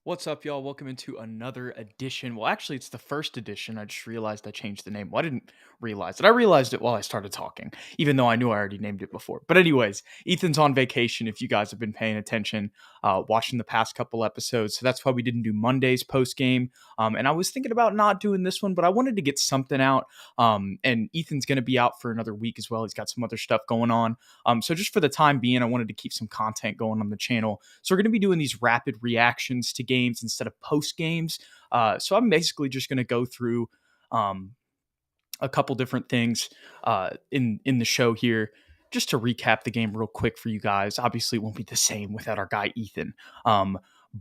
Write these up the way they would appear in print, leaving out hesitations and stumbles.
What's up, y'all? Welcome into another edition. Well, actually, it's the first edition. I just realized I changed the name. Well, I didn't realize it. I realized it while I started talking, even though I knew I already named it before. But, anyways, Ethan's on vacation. If you guys have been paying attention, watching the past couple episodes. So that's why we didn't do Monday's post game. And I was thinking about not doing this one, but I wanted to get something out. And Ethan's going to be out for another week as well. He's got some other stuff going on. So, just for the time being, I wanted to keep some content going on the channel. So we're going to be doing these rapid reactions to games instead of post games. So I'm basically just going to go through um, a couple different things in the show here, just to recap the game real quick for you guys. Obviously, it won't be the same without our guy Ethan,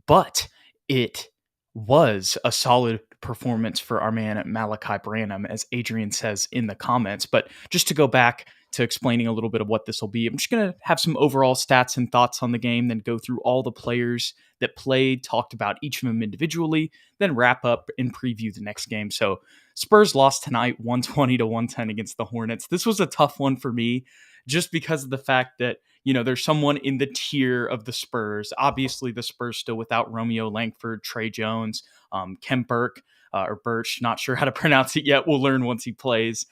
but it was a solid performance for our man Malachi Branham, as Adrian says in the comments. But just to go back to explaining a little bit of what this will be, I'm just going to have some overall stats and thoughts on the game, then go through all the players that played, talked about each of them individually, then wrap up and preview the next game. So Spurs lost tonight 120 to 110 against the Hornets. This was a tough one for me just because of the fact that, there's someone in the tier of the Spurs. Obviously, the Spurs still without Romeo Langford, Trey Jones, Kem Burke, or Birch. Not sure how to pronounce it yet. We'll learn once he plays.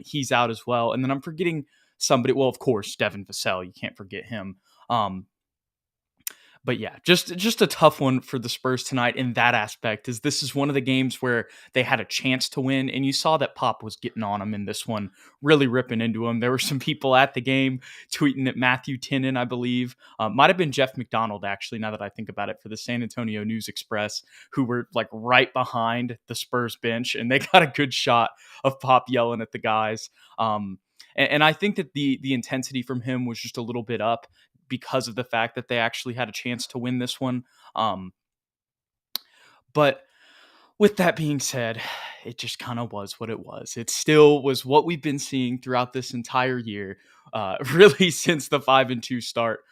He's out as well. And then I'm forgetting somebody. Well, of course, Devin Vassell. You can't forget him. But yeah, just a tough one for the Spurs tonight in that aspect, is this is one of the games where they had a chance to win, and you saw that Pop was getting on them in this one, really ripping into them. There were some people at the game tweeting at Matthew Tinnon, I believe. Might have been Jeff McDonald, actually, now that I think about it, for the San Antonio News Express, who were like right behind the Spurs bench, and they got a good shot of Pop yelling at the guys. And I think that the intensity from him was just a little bit up because of the fact that they actually had a chance to win this one. But with that being said, it just kind of was what it was. It still was what we've been seeing throughout this entire year, really since the 5-2 start,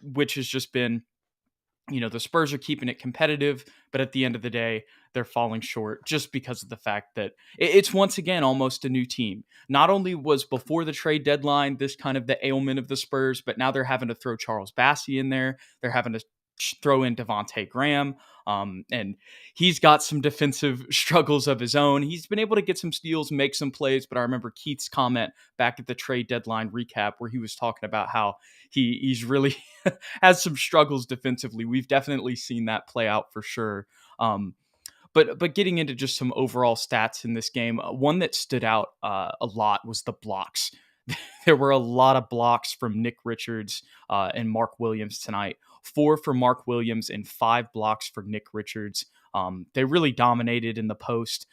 which has just been, the Spurs are keeping it competitive, but at the end of the day, they're falling short just because of the fact that it's once again almost a new team. Not only was before the trade deadline this kind of the ailment of the Spurs, but now they're having to throw Charles Bassey in there. They're having to throw in Devontae Graham. And he's got some defensive struggles of his own. He's been able to get some steals, make some plays, but I remember Keith's comment back at the trade deadline recap where he was talking about how he's really has some struggles defensively. We've definitely seen that play out for sure. But getting into just some overall stats in this game, one that stood out a lot was the blocks. There were a lot of blocks from Nick Richards and Mark Williams tonight. 4 for Mark Williams and 5 blocks for Nick Richards. They really dominated in the post.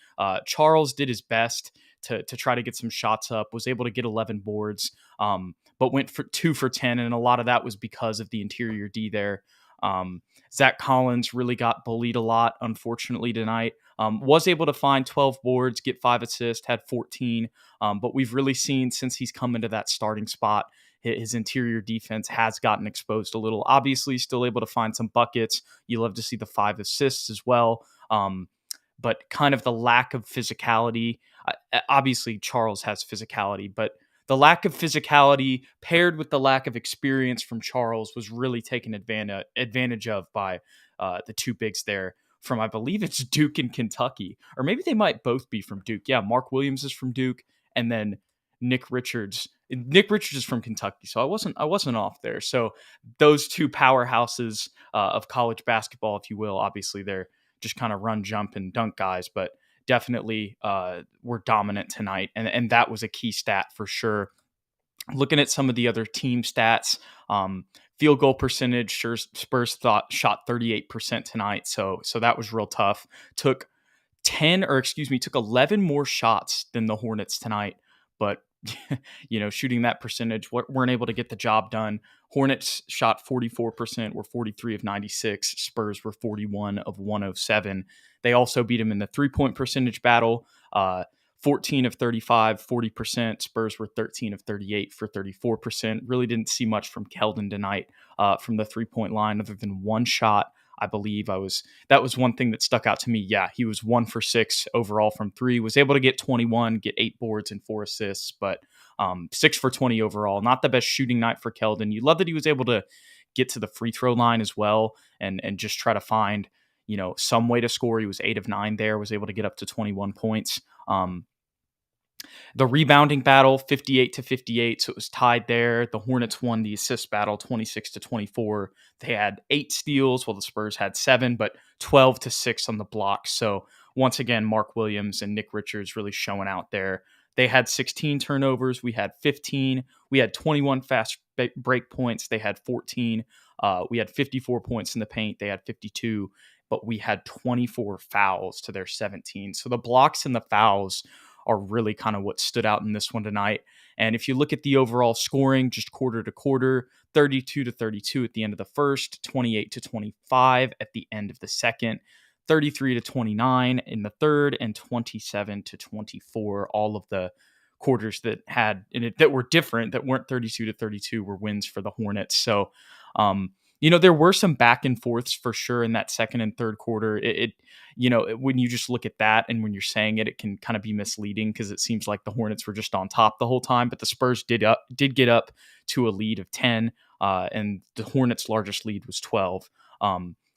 Charles did his best to try to get some shots up, was able to get 11 boards, but went for 2 for 10, and a lot of that was because of the interior D there. Zach Collins really got bullied a lot, unfortunately, tonight. Was able to find 12 boards, get 5 assists, had 14. But we've really seen since he's come into that starting spot, his interior defense has gotten exposed a little. Obviously, still able to find some buckets. You love to see the 5 assists as well. But kind of the lack of physicality. Obviously, Charles has physicality, but the lack of physicality paired with the lack of experience from Charles was really taken advantage of by the two bigs there from, I believe it's Duke and Kentucky, or maybe they might both be from Duke. Yeah, Mark Williams is from Duke, and then Nick Richards. Nick Richards is from Kentucky, so I wasn't off there. So those two powerhouses of college basketball, if you will, obviously they're just kind of run, jump, and dunk guys, but definitely were dominant tonight, and that was a key stat for sure. Looking at some of the other team stats, field goal percentage, Spurs shot 38% tonight, so that was real tough. Took 11 more shots than the Hornets tonight, but shooting that percentage, weren't able to get the job done. Hornets shot 44%, were 43 of 96. Spurs were 41 of 107. They also beat them in the 3-point percentage battle, 14 of 35, 40%. Spurs were 13 of 38 for 34%. Really didn't see much from Keldon tonight from the 3-point line other than one shot. I believe that was one thing that stuck out to me. Yeah, he was 1 for 6 overall from 3, was able to get 21, get 8 boards and 4 assists, but 6 for 20 overall. Not the best shooting night for Keldon. You love that he was able to get to the free throw line as well and just try to find some way to score. He was 8 of 9 there, was able to get up to 21 points. The rebounding battle, 58 to 58, so it was tied there. The Hornets won the assist battle, 26 to 24. They had 8 steals, while the Spurs had 7, but 12 to 6 on the block. So once again, Mark Williams and Nick Richards really showing out there. They had 16 turnovers. We had 15. We had 21 fast break points. They had 14. We had 54 points in the paint. They had 52, but we had 24 fouls to their 17. So the blocks and the fouls are really kind of what stood out in this one tonight. And if you look at the overall scoring, just quarter to quarter, 32 to 32 at the end of the first, 28 to 25 at the end of the second, 33 to 29 in the third, and 27 to 24. All of the quarters that had in it that were different, that weren't 32 to 32, were wins for the Hornets. So, there were some back and forths for sure in that second and third quarter. When you just look at that and when you're saying it can kind of be misleading because it seems like the Hornets were just on top the whole time, but the Spurs did get up to a lead of 10, and the Hornets' largest lead was 12.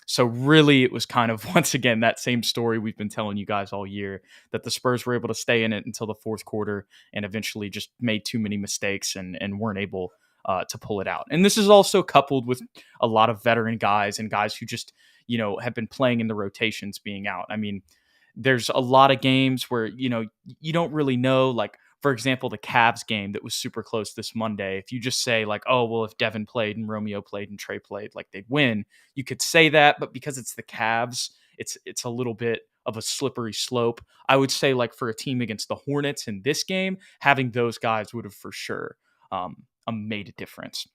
So really, it was kind of, once again, that same story we've been telling you guys all year, that the Spurs were able to stay in it until the fourth quarter and eventually just made too many mistakes and weren't able to pull it out. And this is also coupled with a lot of veteran guys and guys who just, have been playing in the rotations being out. I mean, there's a lot of games where, you don't really know, like, for example, the Cavs game that was super close this Monday. If you just say like, oh, well, if Devin played and Romeo played and Trey played, like, they'd win, you could say that, but because it's the Cavs, it's a little bit of a slippery slope. I would say, like, for a team against the Hornets in this game, having those guys would have for sure made a difference.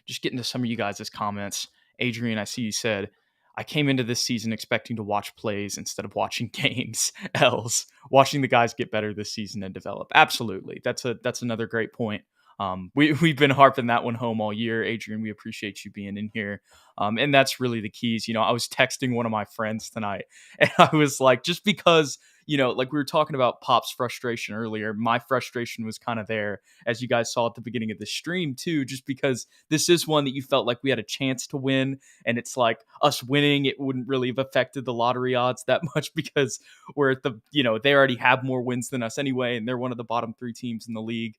Just getting to some of you guys' comments. Adrian, I see you said, I came into this season expecting to watch plays instead of watching games. Els, watching the guys get better this season and develop. Absolutely. That's another great point. We've been harping that one home all year. Adrian, we appreciate you being in here. And that's really the keys. I was texting one of my friends tonight and I was like, just because, like we were talking about Pop's frustration earlier, my frustration was kind of there, as you guys saw at the beginning of the stream too, just because this is one that you felt like we had a chance to win. And it's like, us winning, it wouldn't really have affected the lottery odds that much because we're at the, they already have more wins than us anyway. And they're one of the bottom 3 teams in the league.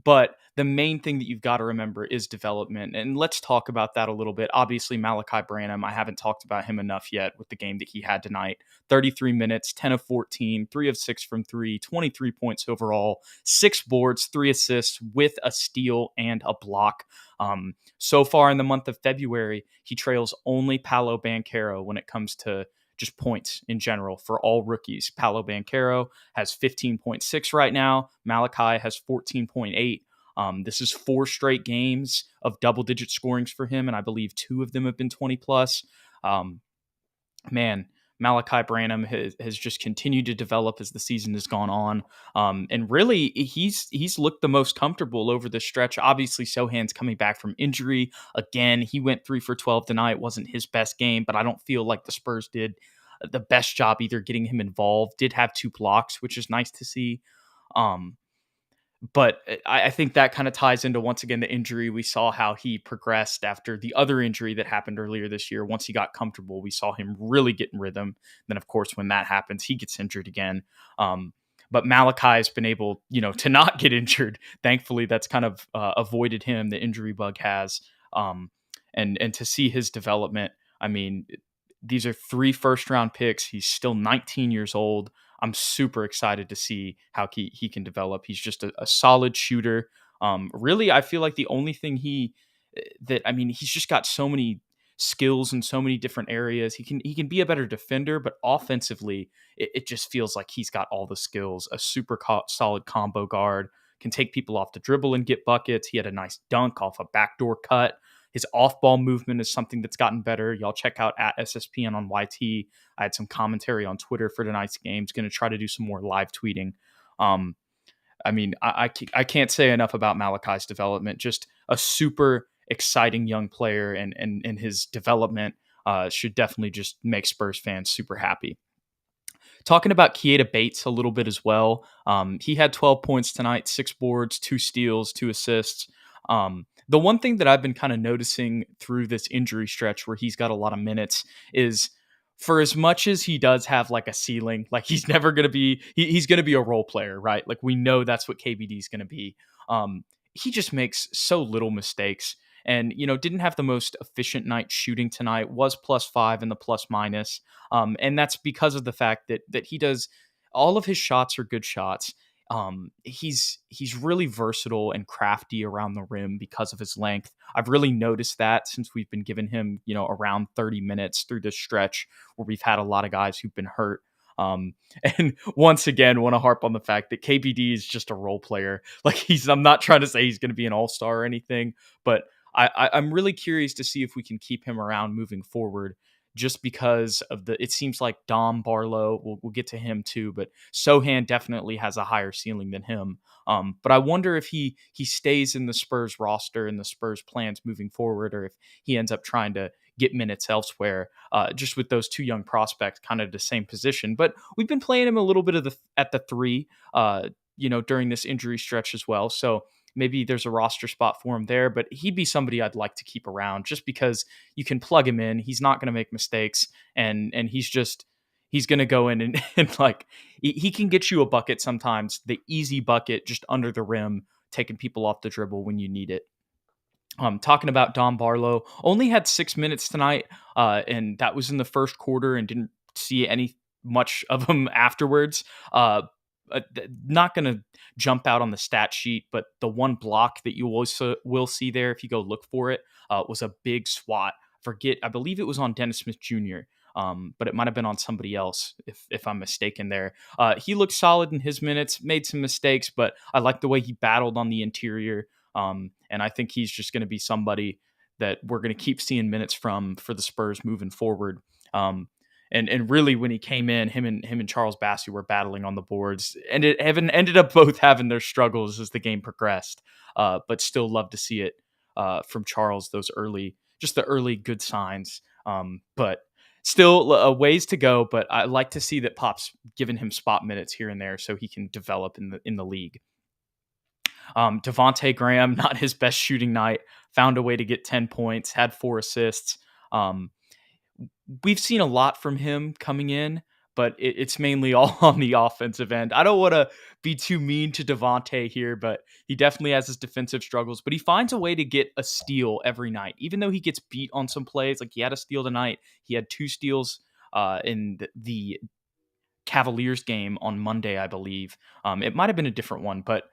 But the main thing that you've got to remember is development. And let's talk about that a little bit. Obviously, Malachi Branham, I haven't talked about him enough yet with the game that he had tonight. 33 minutes, 10 of 14, 3 of 6 from 3, 23 points overall, 6 boards, 3 assists with a steal and a block. So far in the month of February, he trails only Paolo Banchero when it comes to just points in general for all rookies. Paolo Banchero has 15.6 right now. Malachi has 14.8. This is 4 straight games of double-digit scorings for him, and I believe 2 of them have been 20-plus. Malachi Branham has just continued to develop as the season has gone on. And really, he's looked the most comfortable over the stretch. Obviously, Sohan's coming back from injury. Again, he went 3 for 12 tonight. Wasn't his best game, but I don't feel like the Spurs did the best job either getting him involved. Did have 2 blocks, which is nice to see. But I think that kind of ties into, once again, the injury. We saw how he progressed after the other injury that happened earlier this year. Once he got comfortable, we saw him really get in rhythm. Then, of course, when that happens, he gets injured again. But Malachi has been able, to not get injured. Thankfully, that's kind of avoided him. The injury bug has. And to see his development, I mean, these are 3 first-round picks. He's still 19 years old. I'm super excited to see how he can develop. He's just a solid shooter. Really, I feel like the only thing he's just got so many skills in so many different areas. He can be a better defender, but offensively, it just feels like he's got all the skills. A super solid combo guard, can take people off the dribble and get buckets. He had a nice dunk off a backdoor cut. His off-ball movement is something that's gotten better. Y'all check out at SSPN on YT. I had some commentary on Twitter for tonight's games. Going to try to do some more live tweeting. I can't say enough about Malachi's development. Just a super exciting young player, and his development should definitely just make Spurs fans super happy. Talking about Keita Bates a little bit as well. He had 12 points tonight, 6 boards, 2 steals, 2 assists. The one thing that I've been kind of noticing through this injury stretch where he's got a lot of minutes is for as much as he does have like a ceiling, like he's never going to be, he's going to be a role player, right? Like we know that's what KBD is going to be. He just makes so little mistakes and, didn't have the most efficient night shooting tonight, was +5 in the plus minus. And that's because of the fact that he does all of his shots are good shots. He's really versatile and crafty around the rim because of his length. I've really noticed that since we've been giving him, around 30 minutes through this stretch where we've had a lot of guys who've been hurt. Um, and once again, want to harp on the fact that KBD is just a role player. Like I'm not trying to say he's going to be an all-star or anything, but I'm really curious to see if we can keep him around moving forward just because of it seems like Dom Barlow, we'll get to him too, but Sohan definitely has a higher ceiling than him. But I wonder if he stays in the Spurs roster and the Spurs plans moving forward, or if he ends up trying to get minutes elsewhere, just with those two young prospects kind of the same position. But we've been playing him a little bit at the three, during this injury stretch as well. So maybe there's a roster spot for him there, but he'd be somebody I'd like to keep around just because you can plug him in. He's not going to make mistakes, and he's going to go in and like he can get you a bucket sometimes, the easy bucket just under the rim, taking people off the dribble when you need it. Talking about Don Barlow, only had 6 minutes tonight, and that was in the first quarter, and didn't see any much of him afterwards. Not going to jump out on the stat sheet, but the one block that you also will see there, if you go look for it, was a big swat. I believe it was on Dennis Smith Jr., but it might have been on somebody else if I'm mistaken there. He looked solid in his minutes, made some mistakes, but I like the way he battled on the interior. And I think he's just going to be somebody that we're going to keep seeing minutes from for the Spurs moving forward. And really, when he came in, him and Charles Bassey were battling on the boards, and it ended up both having their struggles as the game progressed. But still love to see it from Charles, just the early good signs. But still a ways to go. But I like to see that Pop's giving him spot minutes here and there so he can develop in the league. Devontae Graham, not his best shooting night, found a way to get 10 points, had 4 assists. We've seen a lot from him coming in, but it's mainly all on the offensive end. I don't want to be too mean to Devontae here, but he definitely has his defensive struggles, but he finds a way to get a steal every night, even though he gets beat on some plays. Like he had a steal tonight. He had 2 steals in the Cavaliers game on Monday, I believe. It might have been a different one, but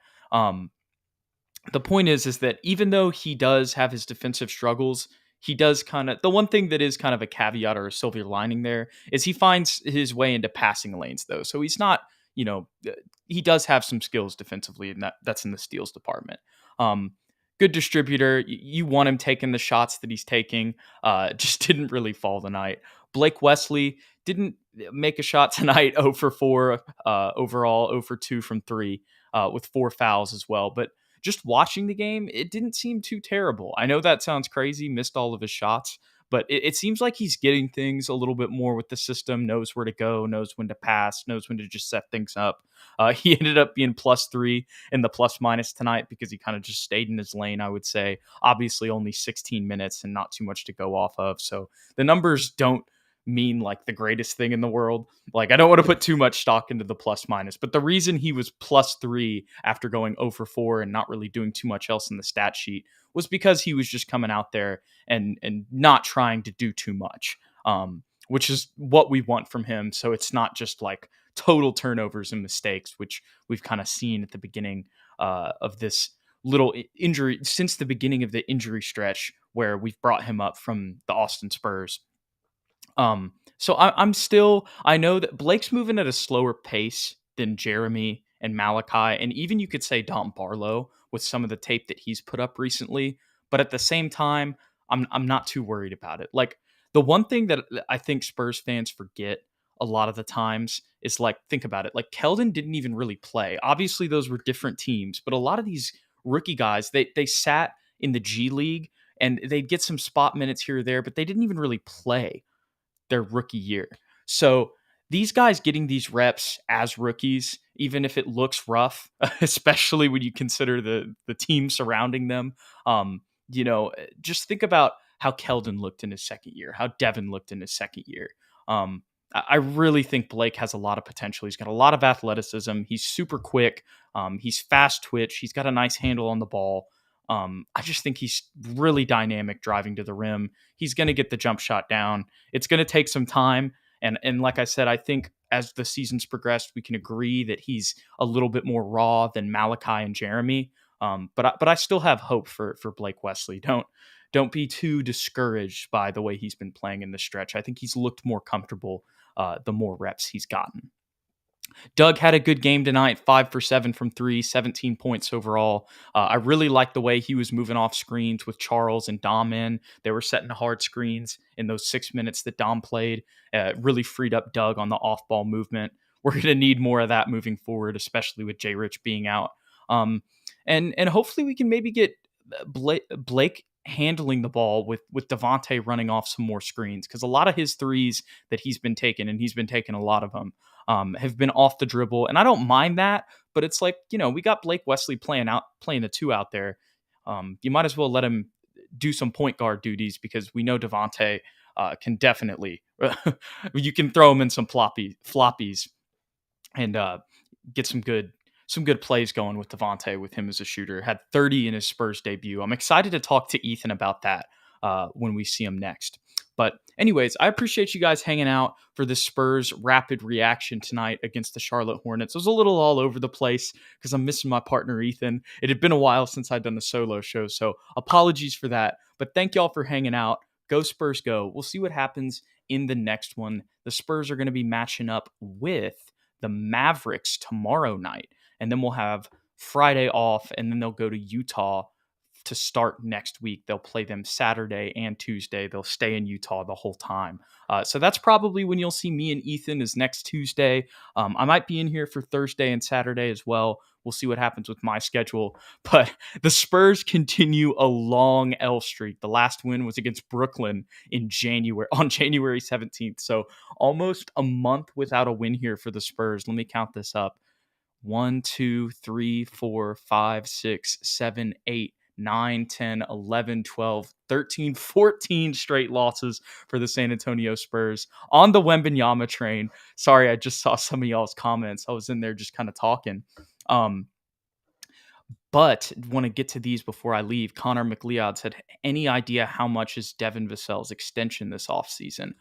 the point is that even though he does have his defensive struggles, he does the one thing that is kind of a caveat or a silver lining there is he finds his way into passing lanes though. So he's not, he does have some skills defensively, and that's in the steals department. Good distributor. You want him taking the shots that he's taking. Just didn't really fall tonight. Blake Wesley didn't make a shot tonight. 0 for 4 overall, 0 for 2 from 3 with 4 fouls as well. But just watching the game, it didn't seem too terrible. I know that sounds crazy, missed all of his shots, but it seems like he's getting things a little bit more with the system, knows where to go, knows when to pass, knows when to just set things up. He ended up being +3 in the plus minus tonight because he kind of just stayed in his lane, I would say. Obviously only 16 minutes and not too much to go off of. So the numbers don't mean like the greatest thing in the world. Like I don't want to put too much stock into the plus minus, but the reason he was +3 after going 0 for 4 and not really doing too much else in the stat sheet was because he was just coming out there and not trying to do too much, which is what we want from him. So it's not just like total turnovers and mistakes, which we've kind of seen at the beginning of this little injury, since the beginning of the injury stretch where we've brought him up from the Austin Spurs. So I know that Blake's moving at a slower pace than Jeremy and Malachi, and even you could say Don Barlow with some of the tape that he's put up recently. But at the same time, I'm not too worried about it. Like the one thing that I think Spurs fans forget a lot of the times is like, think about it. Like Keldon didn't even really play. Obviously, those were different teams, but a lot of these rookie guys, they sat in the G League and they'd get some spot minutes here or there, but they didn't even really play their rookie year. So these guys getting these reps as rookies, even if it looks rough, especially when you consider the team surrounding them. Um, just think about how Keldon looked in his second year, how Devin looked in his second year. I really think Blake has a lot of potential. He's got a lot of athleticism. He's super quick. He's fast twitch. He's got a nice handle on the ball. I just think he's really dynamic driving to the rim. He's going to get the jump shot down. It's going to take some time. And like I said, I think as the season's progressed, we can agree that he's a little bit more raw than Malachi and Jeremy. But I still have hope for Blake Wesley. Don't be too discouraged by the way he's been playing in the stretch. I think he's looked more comfortable the more reps he's gotten. Doug had a good game tonight, 5 for 7 from 3, 17 points overall. I really liked the way he was moving off screens with Charles and Dom in. They were setting hard screens in those 6 minutes that Dom played. Really freed up Doug on the off-ball movement. We're going to need more of that moving forward, especially with Jay Rich being out. And hopefully we can maybe get Blake handling the ball with Devontae running off some more screens, because a lot of his threes that he's been taking, and he's been taking a lot of them, have been off the dribble. And I don't mind that, but it's like, we got Blake Wesley playing the two out there. You might as well let him do some point guard duties, because we know Devontae can definitely, you can throw him in some floppies and get some good plays going with Devontae with him as a shooter. Had 30 in his Spurs debut. I'm excited to talk to Ethan about that when we see him next. But anyways, I appreciate you guys hanging out for this Spurs rapid reaction tonight against the Charlotte Hornets. It was a little all over the place because I'm missing my partner, Ethan. It had been a while since I'd done the solo show, so apologies for that. But thank y'all for hanging out. Go Spurs, go. We'll see what happens in the next one. The Spurs are going to be matching up with the Mavericks tomorrow night. And then we'll have Friday off, and then they'll go to Utah to start next week. They'll play them Saturday and Tuesday. They'll stay in Utah the whole time. So that's probably when you'll see me and Ethan, is next Tuesday. I might be in here for Thursday and Saturday as well. We'll see what happens with my schedule. But the Spurs continue a long L streak. The last win was against Brooklyn on January 17th. So almost a month without a win here for the Spurs. Let me count this up. 1, 2, 3, 4, 5, 6, 7, 8, 9, 10, 11, 12, 13, 14 straight losses for the San Antonio Spurs on the Wembanyama train. Sorry, I just saw some of y'all's comments. I was in there just kind of talking. But want to get to these before I leave. Connor McLeod said, any idea how much is Devin Vassell's extension this offseason?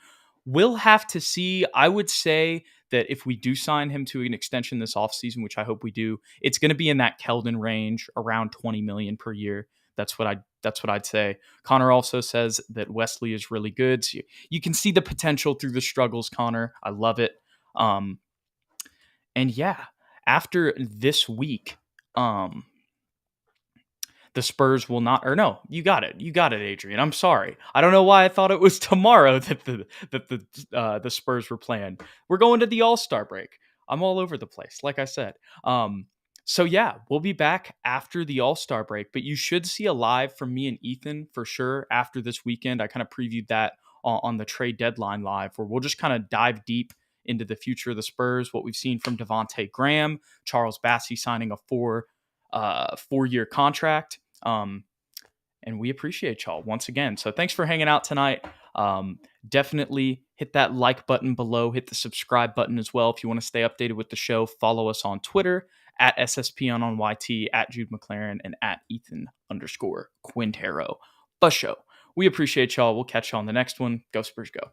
We'll have to see. I would say that if we do sign him to an extension this offseason, which I hope we do, it's going to be in that Keldon range, around $20 million per year. That's what I'd say. Connor also says that Wesley is really good. So you can see the potential through the struggles, Connor. I love it. And yeah, after this week, the Spurs will not, or no, you got it, Adrian. I'm sorry. I don't know why I thought it was tomorrow that the Spurs were playing. We're going to the All-Star break. I'm all over the place, like I said. So yeah, we'll be back after the All-Star break, but you should see a live from me and Ethan for sure after this weekend. I kind of previewed that on the trade deadline live, where we'll just kind of dive deep into the future of the Spurs, what we've seen from Devontae Graham, Charles Bassey signing a 4-year contract. And we appreciate y'all once again. So thanks for hanging out tonight. Definitely hit that like button below, hit the subscribe button as well. If you want to stay updated with the show, follow us on Twitter at SSPN on YT, at Jude McLaren, and at Ethan_Quintero. Bus show. We appreciate y'all. We'll catch you on the next one. Go Spurs, go.